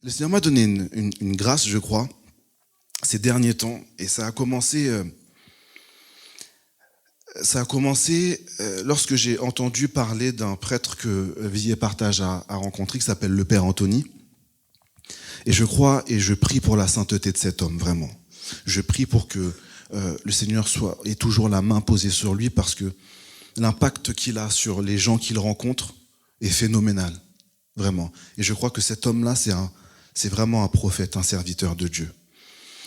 Le Seigneur m'a donné une grâce, je crois, ces derniers temps, et ça a commencé lorsque j'ai entendu parler d'un prêtre que Villiers Partage a rencontré, qui s'appelle le Père Anthony. Et je crois et je prie pour la sainteté de cet homme, vraiment. Je prie pour que le Seigneur ait toujours la main posée sur lui, parce que l'impact qu'il a sur les gens qu'il rencontre est phénoménal, vraiment. Et je crois que cet homme-là, c'est vraiment un prophète, un serviteur de Dieu.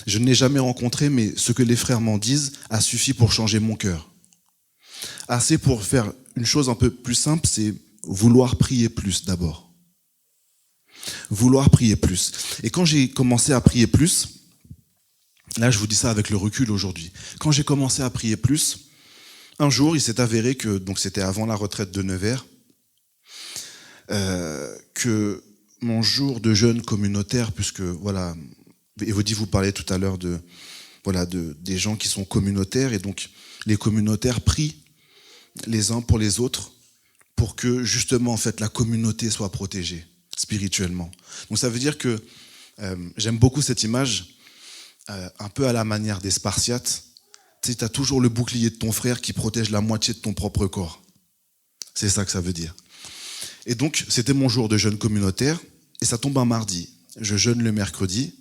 Je ne l'ai jamais rencontré, mais ce que les frères m'en disent a suffi pour changer mon cœur. Assez pour faire une chose un peu plus simple, c'est vouloir prier plus d'abord. Vouloir prier plus. Et quand j'ai commencé à prier plus, là je vous dis ça avec le recul aujourd'hui, quand j'ai commencé à prier plus, un jour il s'est avéré que, donc c'était avant la retraite de Nevers, que mon jour de jeûne communautaire, puisque voilà, Evodie vous parlait tout à l'heure des gens qui sont communautaires, et donc les communautaires prient les uns pour les autres pour que justement en fait la communauté soit protégée spirituellement. Donc ça veut dire que j'aime beaucoup cette image, un peu à la manière des Spartiates. Tu sais, tu as toujours le bouclier de ton frère qui protège la moitié de ton propre corps. C'est ça que ça veut dire. Et donc c'était mon jour de jeûne communautaire, et ça tombe un mardi. Je jeûne le mercredi,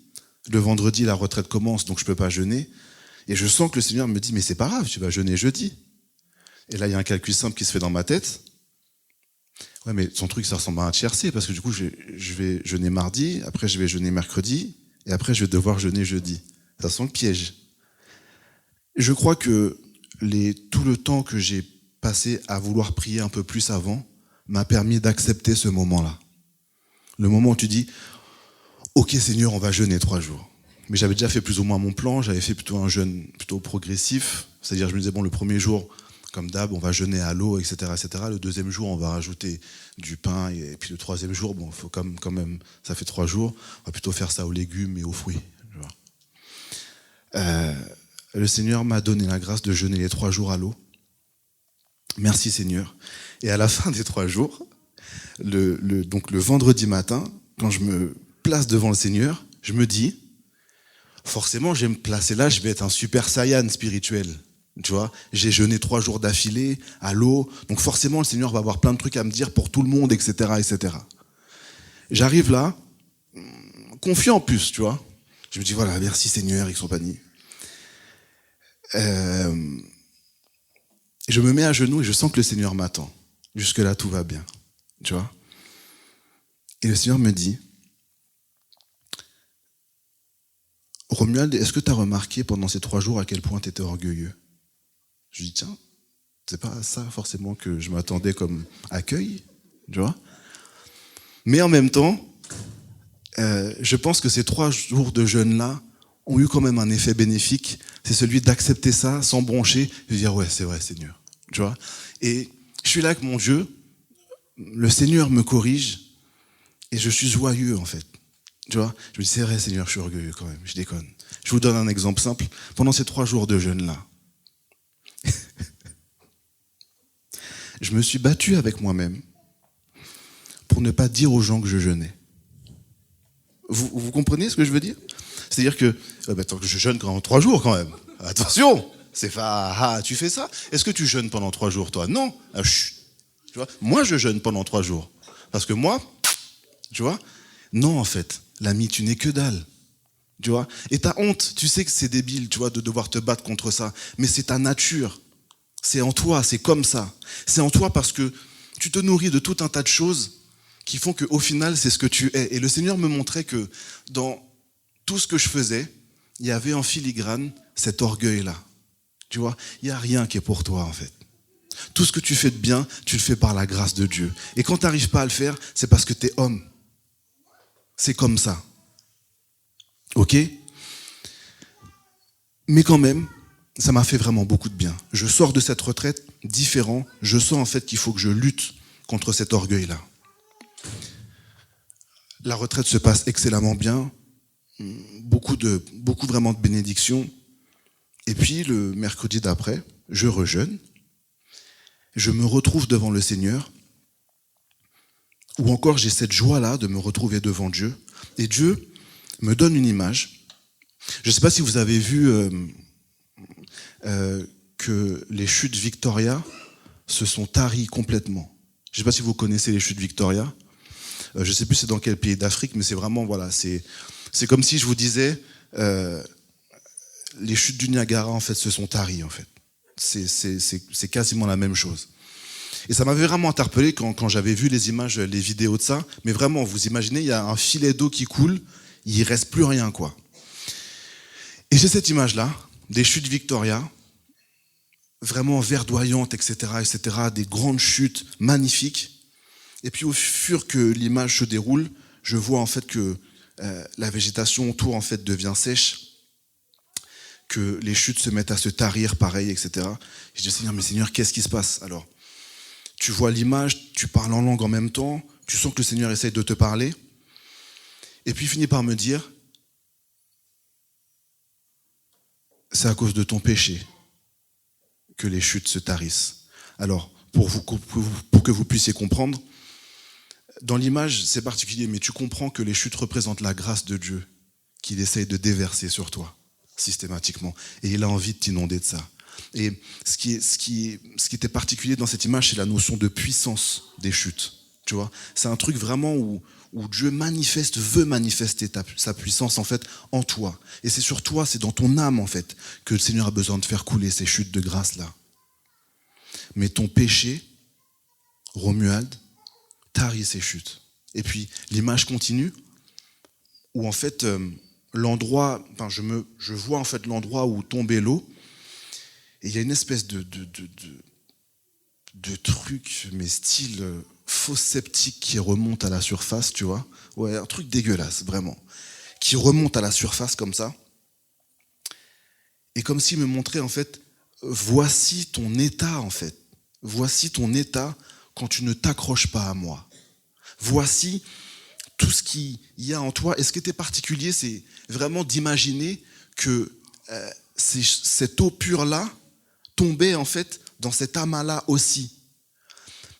le vendredi la retraite commence, donc je peux pas jeûner, et je sens que le Seigneur me dit mais c'est pas grave, tu vas jeûner jeudi. Et là il y a un calcul simple qui se fait dans ma tête. Ouais, mais son truc ça ressemble à un tiercé, parce que du coup je vais jeûner mardi, après je vais jeûner mercredi, et après je vais devoir jeûner jeudi. Ça sent le piège. Je crois que tout le temps que j'ai passé à vouloir prier un peu plus avant m'a permis d'accepter ce moment-là. Le moment où tu dis ok Seigneur, on va jeûner 3 jours. Mais j'avais déjà fait plus ou moins mon plan, j'avais fait plutôt un jeûne plutôt progressif, c'est-à-dire je me disais bon, le premier jour, comme d'hab, on va jeûner à l'eau, etc., etc. Le deuxième jour, on va rajouter du pain, et puis le troisième jour, bon, faut quand même, ça fait 3 jours, on va plutôt faire ça aux légumes et aux fruits. Le Seigneur m'a donné la grâce de jeûner les 3 jours à l'eau. Merci Seigneur. Et à la fin des 3 jours, donc le vendredi matin, quand je me place devant le Seigneur, je me dis, forcément, je vais me placer là, je vais être un super saiyan spirituel. Tu vois, j'ai jeûné 3 jours d'affilée à l'eau, donc forcément le Seigneur va avoir plein de trucs à me dire pour tout le monde, etc., etc. J'arrive là, confiant en plus, tu vois. Je me dis voilà, merci Seigneur et compagnie. Je me mets à genoux et je sens que le Seigneur m'attend. Jusque là tout va bien, tu vois. Et le Seigneur me dit, Romuald, est-ce que tu as remarqué pendant ces 3 jours à quel point tu étais orgueilleux? Je dis tiens, c'est pas ça forcément que je m'attendais comme accueil, tu vois. Mais en même temps, je pense que ces 3 jours de jeûne-là ont eu quand même un effet bénéfique. C'est celui d'accepter ça sans broncher, de dire ouais, c'est vrai Seigneur, tu vois. Et je suis là avec mon Dieu, le Seigneur me corrige, et je suis joyeux en fait. Tu vois, je me dis c'est vrai Seigneur, je suis orgueilleux quand même, je déconne. Je vous donne un exemple simple. Pendant ces 3 jours de jeûne-là, je me suis battu avec moi-même pour ne pas dire aux gens que je jeûnais. Vous comprenez ce que je veux dire? C'est-à-dire que, attends, que je jeûne pendant 3 jours quand même. Attention, c'est pas, tu fais ça? Est-ce que tu jeûnes pendant 3 jours toi? Non. Chut. Tu vois, moi je jeûne pendant 3 jours. Parce que moi, tu vois, non en fait, l'ami, tu n'es que dalle. Tu vois, et t'as honte, tu sais que c'est débile, tu vois, de devoir te battre contre ça. Mais c'est ta nature. C'est en toi, c'est comme ça. C'est en toi parce que tu te nourris de tout un tas de choses qui font qu'au final, c'est ce que tu es. Et le Seigneur me montrait que dans tout ce que je faisais, il y avait en filigrane cet orgueil-là. Tu vois, il n'y a rien qui est pour toi en fait. Tout ce que tu fais de bien, tu le fais par la grâce de Dieu. Et quand tu n'arrives pas à le faire, c'est parce que tu es homme. C'est comme ça. Ok? Mais quand même, ça m'a fait vraiment beaucoup de bien. Je sors de cette retraite différent. Je sens en fait qu'il faut que je lutte contre cet orgueil-là. La retraite se passe excellemment bien. Beaucoup vraiment de bénédictions. Et puis le mercredi d'après, je rejeûne. Je me retrouve devant le Seigneur Ou encore, j'ai cette joie-là de me retrouver devant Dieu. Et Dieu me donne une image. Je ne sais pas si vous avez vu que les chutes Victoria se sont taries complètement. Je ne sais pas si vous connaissez les chutes Victoria. Je ne sais plus c'est dans quel pays d'Afrique, mais c'est vraiment, voilà, c'est comme si je vous disais, les chutes du Niagara, en fait, se sont taries, en fait. C'est quasiment la même chose. Et ça m'avait vraiment interpellé quand j'avais vu les images, les vidéos de ça. Mais vraiment, vous imaginez, il y a un filet d'eau qui coule, il reste plus rien, quoi. Et j'ai cette image-là, des chutes Victoria, vraiment verdoyantes, etc., etc., des grandes chutes magnifiques. Et puis au fur que l'image se déroule, je vois en fait que la végétation autour en fait devient sèche, que les chutes se mettent à se tarir, pareil, etc. Et je dis Seigneur, mais Seigneur, qu'est-ce qui se passe? Alors, tu vois l'image, tu parles en langue en même temps, tu sens que le Seigneur essaye de te parler, et puis il finit par me dire, c'est à cause de ton péché que les chutes se tarissent. Alors, pour que vous puissiez comprendre, dans l'image, c'est particulier, mais tu comprends que les chutes représentent la grâce de Dieu qu'il essaye de déverser sur toi, systématiquement. Et il a envie de t'inonder de ça. Et ce qui était particulier dans cette image, c'est la notion de puissance des chutes. Tu vois, c'est un truc vraiment où Dieu veut manifester sa puissance en fait en toi. Et c'est sur toi, c'est dans ton âme en fait que le Seigneur a besoin de faire couler ces chutes de grâce là. Mais ton péché, Romuald, tarit ces chutes. Et puis l'image continue où en fait l'endroit, enfin, je vois en fait l'endroit où tombait l'eau. Et il y a une espèce de truc, mais style fausse septique qui remonte à la surface, tu vois. Ouais, un truc dégueulasse, vraiment. Qui remonte à la surface comme ça. Et comme s'il me montrait, en fait, voici ton état, en fait. Voici ton état quand tu ne t'accroches pas à moi. Voici tout ce qu'il y a en toi. Et ce qui était particulier, c'est vraiment d'imaginer que cette eau pure-là tombait, en fait, dans cet amas-là aussi.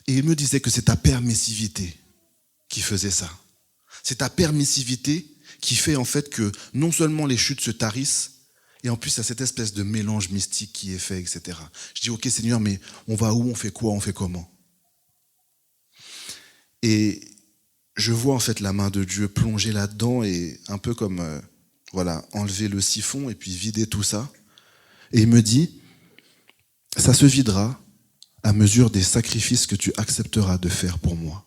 Et il me disait que c'est ta permissivité qui faisait ça. C'est ta permissivité qui fait en fait que non seulement les chutes se tarissent, et en plus il y a cette espèce de mélange mystique qui est fait, etc. Je dis, ok Seigneur, mais on va où, on fait quoi, on fait comment? Et je vois en fait la main de Dieu plonger là-dedans et un peu comme, voilà, enlever le siphon et puis vider tout ça. Et il me dit, ça se videra à mesure des sacrifices que tu accepteras de faire pour moi.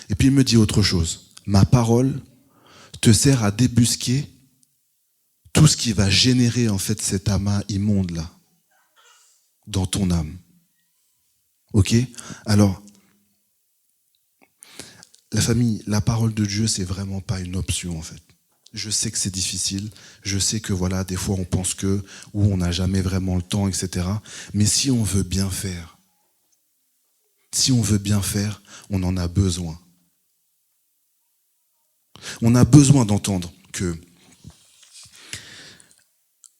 Et puis il me dit autre chose. Ma parole te sert à débusquer tout ce qui va générer en fait cet amas immonde là dans ton âme. Ok? Alors, la famille, la parole de Dieu, c'est vraiment pas une option en fait. Je sais que c'est difficile, je sais que voilà, des fois on pense que, ou on n'a jamais vraiment le temps, etc. Mais si on veut bien faire, on en a besoin. On a besoin d'entendre que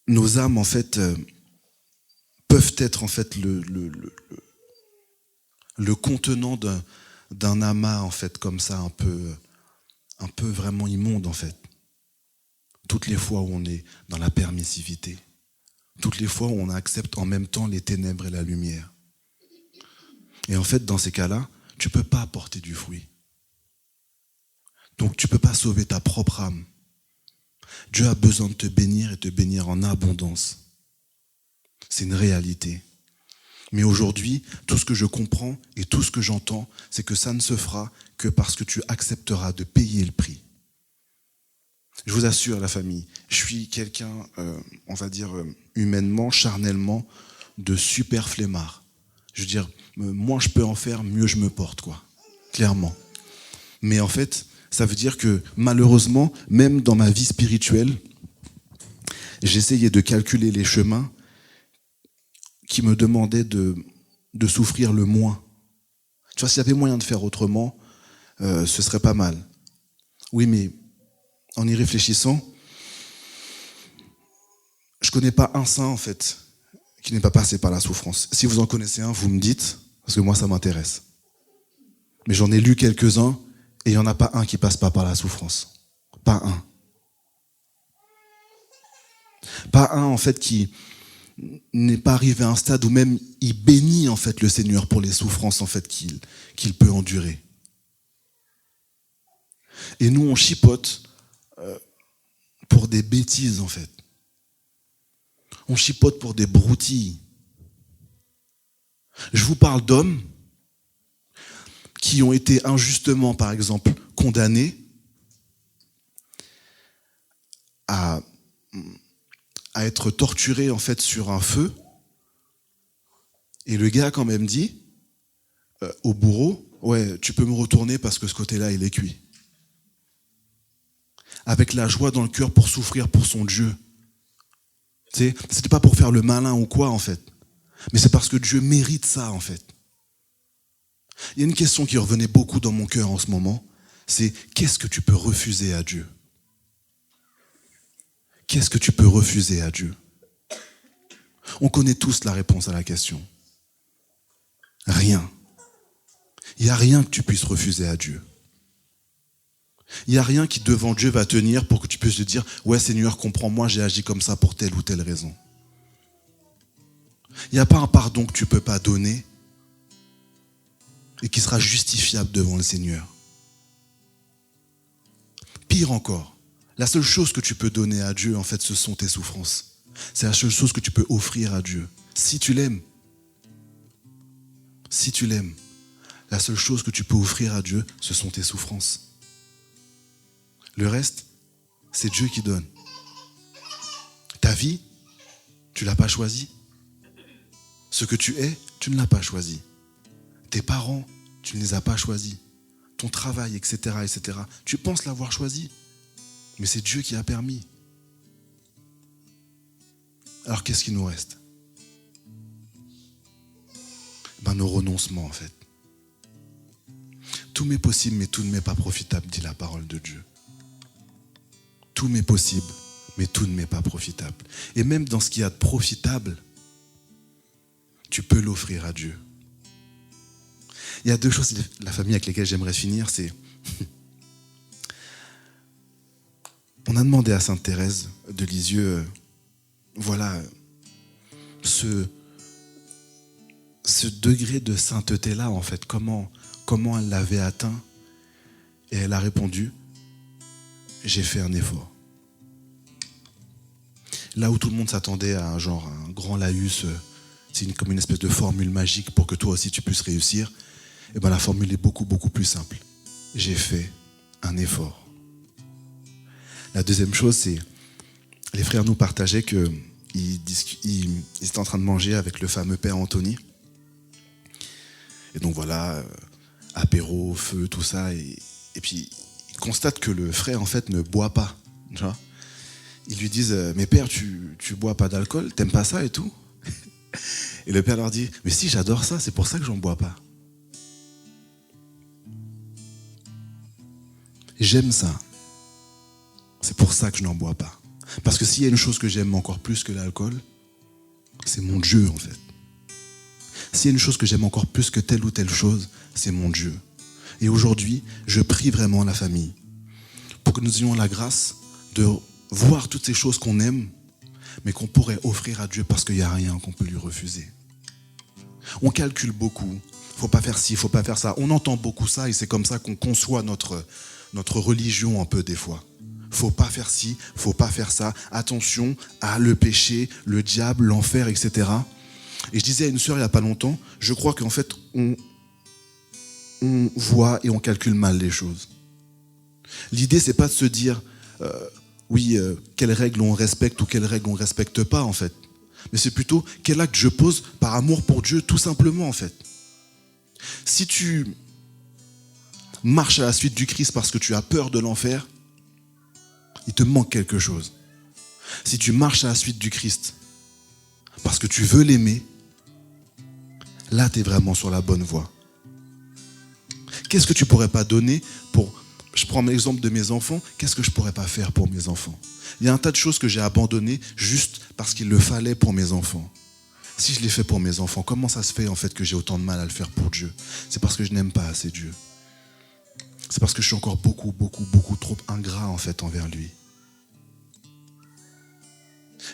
nos âmes, en fait, peuvent être en fait le contenant d'un amas, en fait, comme ça, un peu vraiment immonde, en fait. Toutes les fois où on est dans la permissivité, toutes les fois où on accepte en même temps les ténèbres et la lumière. Et en fait, dans ces cas-là, tu ne peux pas apporter du fruit. Donc tu ne peux pas sauver ta propre âme. Dieu a besoin de te bénir et te bénir en abondance. C'est une réalité. Mais aujourd'hui, tout ce que je comprends et tout ce que j'entends, c'est que ça ne se fera que parce que tu accepteras de payer le prix. Je vous assure, la famille, je suis quelqu'un, on va dire humainement, charnellement, de super flemmard. Je veux dire, moins je peux en faire, mieux je me porte, quoi. Clairement. Mais en fait, ça veut dire que malheureusement, même dans ma vie spirituelle, j'essayais de calculer les chemins qui me demandaient de souffrir le moins. Tu vois, s'il y avait moyen de faire autrement, ce serait pas mal. Oui, mais en y réfléchissant, je connais pas un saint, en fait, qui n'est pas passé par la souffrance. Si vous en connaissez un, vous me dites, parce que moi, ça m'intéresse. Mais j'en ai lu quelques-uns et il n'y en a pas un qui passe pas par la souffrance. Pas un. Pas un, en fait, qui n'est pas arrivé à un stade où même il bénit, en fait, le Seigneur pour les souffrances, en fait, qu'il peut endurer. Et nous, on chipote pour des bêtises, en fait. On chipote pour des broutilles. Je vous parle d'hommes qui ont été injustement, par exemple, condamnés à être torturés, en fait, sur un feu. Et le gars a quand même dit au bourreau, ouais, tu peux me retourner parce que ce côté-là, il est cuit. Avec la joie dans le cœur pour souffrir pour son Dieu. Tu sais, c'était pas pour faire le malin ou quoi, en fait. Mais c'est parce que Dieu mérite ça, en fait. Il y a une question qui revenait beaucoup dans mon cœur en ce moment, c'est qu'est-ce que tu peux refuser à Dieu? Qu'est-ce que tu peux refuser à Dieu? On connaît tous la réponse à la question. Rien. Il n'y a rien que tu puisses refuser à Dieu. Il n'y a rien qui devant Dieu va tenir pour que tu puisses te dire « Ouais Seigneur, comprends-moi, j'ai agi comme ça pour telle ou telle raison. » Il n'y a pas un pardon que tu ne peux pas donner et qui sera justifiable devant le Seigneur. Pire encore, la seule chose que tu peux donner à Dieu, en fait, ce sont tes souffrances. C'est la seule chose que tu peux offrir à Dieu. Si tu l'aimes. Si tu l'aimes. La seule chose que tu peux offrir à Dieu, ce sont tes souffrances. Le reste, c'est Dieu qui donne. Ta vie, tu ne l'as pas choisie. Ce que tu es, tu ne l'as pas choisi. Tes parents, tu ne les as pas choisis. Ton travail, etc., etc. Tu penses l'avoir choisi, mais c'est Dieu qui a permis. Alors qu'est-ce qui nous reste? Nos renoncements, en fait. Tout m'est possible, mais tout ne m'est pas profitable, dit la parole de Dieu. Tout m'est possible, mais tout ne m'est pas profitable. Et même dans ce qu'il y a de profitable, tu peux l'offrir à Dieu. Il y a deux choses, la famille avec lesquelles j'aimerais finir, c'est... On a demandé à Sainte Thérèse de Lisieux, voilà, ce degré de sainteté-là, en fait, comment elle l'avait atteint. Et elle a répondu, j'ai fait un effort. Là où tout le monde s'attendait à un grand laïus, c'est comme une espèce de formule magique pour que toi aussi tu puisses réussir, et la formule est beaucoup, beaucoup plus simple. J'ai fait un effort. La deuxième chose, c'est, les frères nous partageaient qu'ils étaient en train de manger avec le fameux père Anthony. Et donc voilà, apéro, feu, tout ça. Et puis, ils constatent que le frère, en fait, ne boit pas. Tu vois, ils lui disent, mais père, tu bois pas d'alcool, t'aimes pas ça et tout? Et le père leur dit, mais si, j'adore ça, c'est pour ça que j'en bois pas. J'aime ça. C'est pour ça que je n'en bois pas. Parce que s'il y a une chose que j'aime encore plus que l'alcool, c'est mon Dieu, en fait. S'il y a une chose que j'aime encore plus que telle ou telle chose, c'est mon Dieu. Et aujourd'hui, je prie vraiment la famille pour que nous ayons la grâce de voir toutes ces choses qu'on aime, mais qu'on pourrait offrir à Dieu parce qu'il n'y a rien qu'on peut lui refuser. On calcule beaucoup. Faut pas faire ci, faut pas faire ça. On entend beaucoup ça et c'est comme ça qu'on conçoit notre religion un peu des fois. Faut pas faire ci, faut pas faire ça. Attention à le péché, le diable, l'enfer, etc. Et je disais à une sœur il n'y a pas longtemps, je crois qu'en fait, on voit et on calcule mal les choses. L'idée, c'est pas de se dire, quelles règles on respecte ou quelles règles on respecte pas, en fait. Mais c'est plutôt, quel acte je pose par amour pour Dieu, tout simplement, en fait. Si tu marches à la suite du Christ parce que tu as peur de l'enfer, il te manque quelque chose. Si tu marches à la suite du Christ parce que tu veux l'aimer, là, tu es vraiment sur la bonne voie. Qu'est-ce que tu pourrais pas donner pour... Je prends l'exemple de mes enfants. Qu'est-ce que je pourrais pas faire pour mes enfants? Il y a un tas de choses que j'ai abandonnées juste parce qu'il le fallait pour mes enfants. Si je l'ai fait pour mes enfants, comment ça se fait en fait que j'ai autant de mal à le faire pour Dieu? C'est parce que je n'aime pas assez Dieu. c'est parce que je suis encore beaucoup trop ingrat en fait envers lui.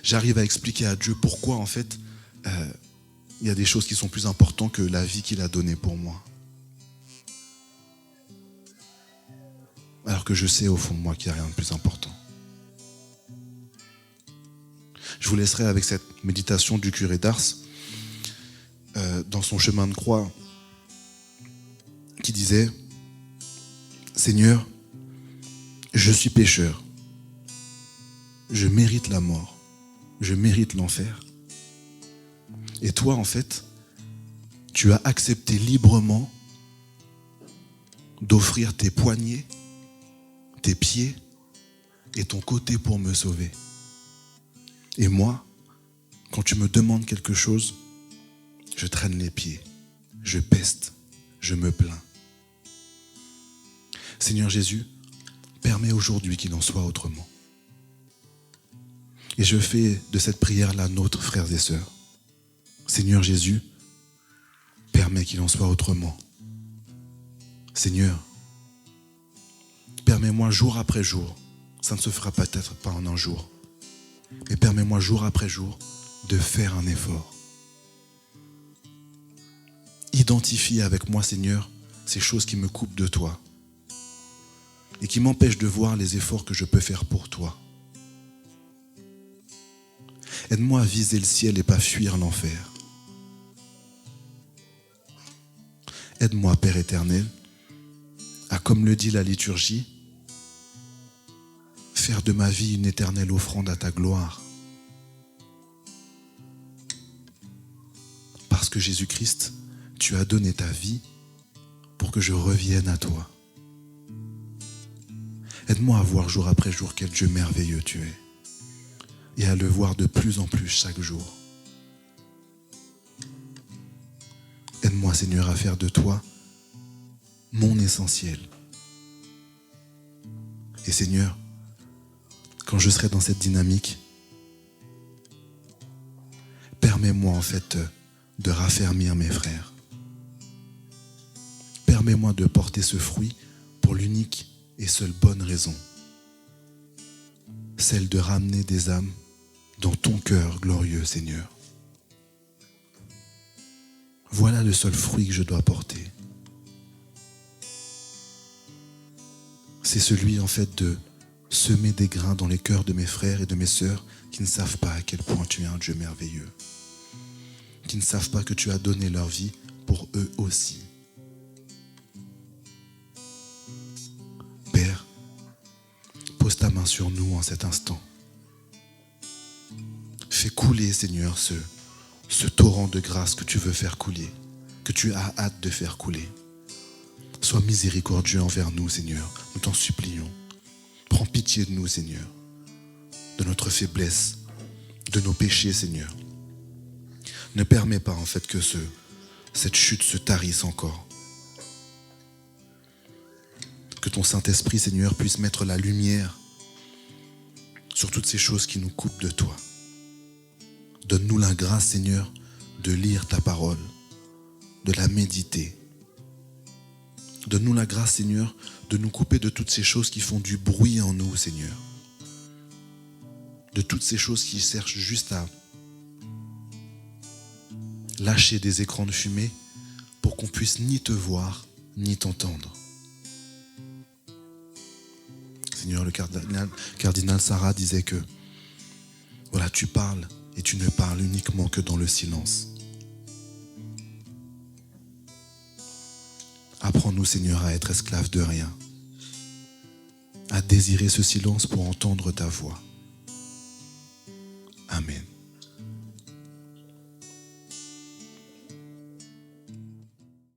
J'arrive à expliquer à Dieu pourquoi en fait il y a des choses qui sont plus importantes que la vie qu'il a donnée pour moi. Alors que je sais au fond de moi qu'il n'y a rien de plus important. Je vous laisserai avec cette méditation du curé d'Ars dans son chemin de croix qui disait « Seigneur, je suis pécheur, je mérite la mort, je mérite l'enfer. Et toi, en fait, tu as accepté librement d'offrir tes poignets, tes pieds et ton côté pour me sauver. Et moi, quand tu me demandes quelque chose, je traîne les pieds, je peste, je me plains. Seigneur Jésus, permets aujourd'hui qu'il en soit autrement. Et je fais de cette prière la nôtre, frères et sœurs. Seigneur Jésus, permets qu'il en soit autrement. Seigneur, permets-moi jour après jour, ça ne se fera peut-être pas en un jour, mais permets-moi jour après jour de faire un effort. Identifie avec moi, Seigneur, ces choses qui me coupent de toi et qui m'empêchent de voir les efforts que je peux faire pour toi. Aide-moi à viser le ciel et pas fuir l'enfer. Aide-moi, Père éternel, à, comme le dit la liturgie, faire de ma vie une éternelle offrande à ta gloire. Parce que Jésus-Christ, tu as donné ta vie pour que je revienne à toi. Aide-moi à voir jour après jour quel Dieu merveilleux tu es et à le voir de plus en plus chaque jour. Aide-moi, Seigneur, à faire de toi mon essentiel. Et Seigneur, quand je serai dans cette dynamique, permets-moi en fait de raffermir mes frères. Permets-moi de porter ce fruit pour l'unique et seule bonne raison, celle de ramener des âmes dans ton cœur glorieux, Seigneur. Voilà le seul fruit que je dois porter. C'est celui en fait de semer des grains dans les cœurs de mes frères et de mes sœurs qui ne savent pas à quel point tu es un Dieu merveilleux, qui ne savent pas que tu as donné leur vie pour eux aussi. Père, pose ta main sur nous en cet instant. Fais couler, Seigneur, ce torrent de grâce que tu veux faire couler, que tu as hâte de faire couler. Sois miséricordieux envers nous, Seigneur, nous t'en supplions. Prends pitié de nous, Seigneur, de notre faiblesse, de nos péchés, Seigneur. Ne permets pas en fait que cette chute se tarisse encore. Que ton Saint-Esprit, Seigneur, puisse mettre la lumière sur toutes ces choses qui nous coupent de toi. Donne-nous la grâce, Seigneur, de lire ta parole, de la méditer. Donne-nous la grâce, Seigneur, de nous couper de toutes ces choses qui font du bruit en nous, Seigneur. De toutes ces choses qui cherchent juste à lâcher des écrans de fumée pour qu'on puisse ni te voir, ni t'entendre. Seigneur, le cardinal Sarah disait que voilà, tu parles et tu ne parles uniquement que dans le silence. Apprends-nous, Seigneur, à être esclaves de rien, à désirer ce silence pour entendre ta voix. Amen.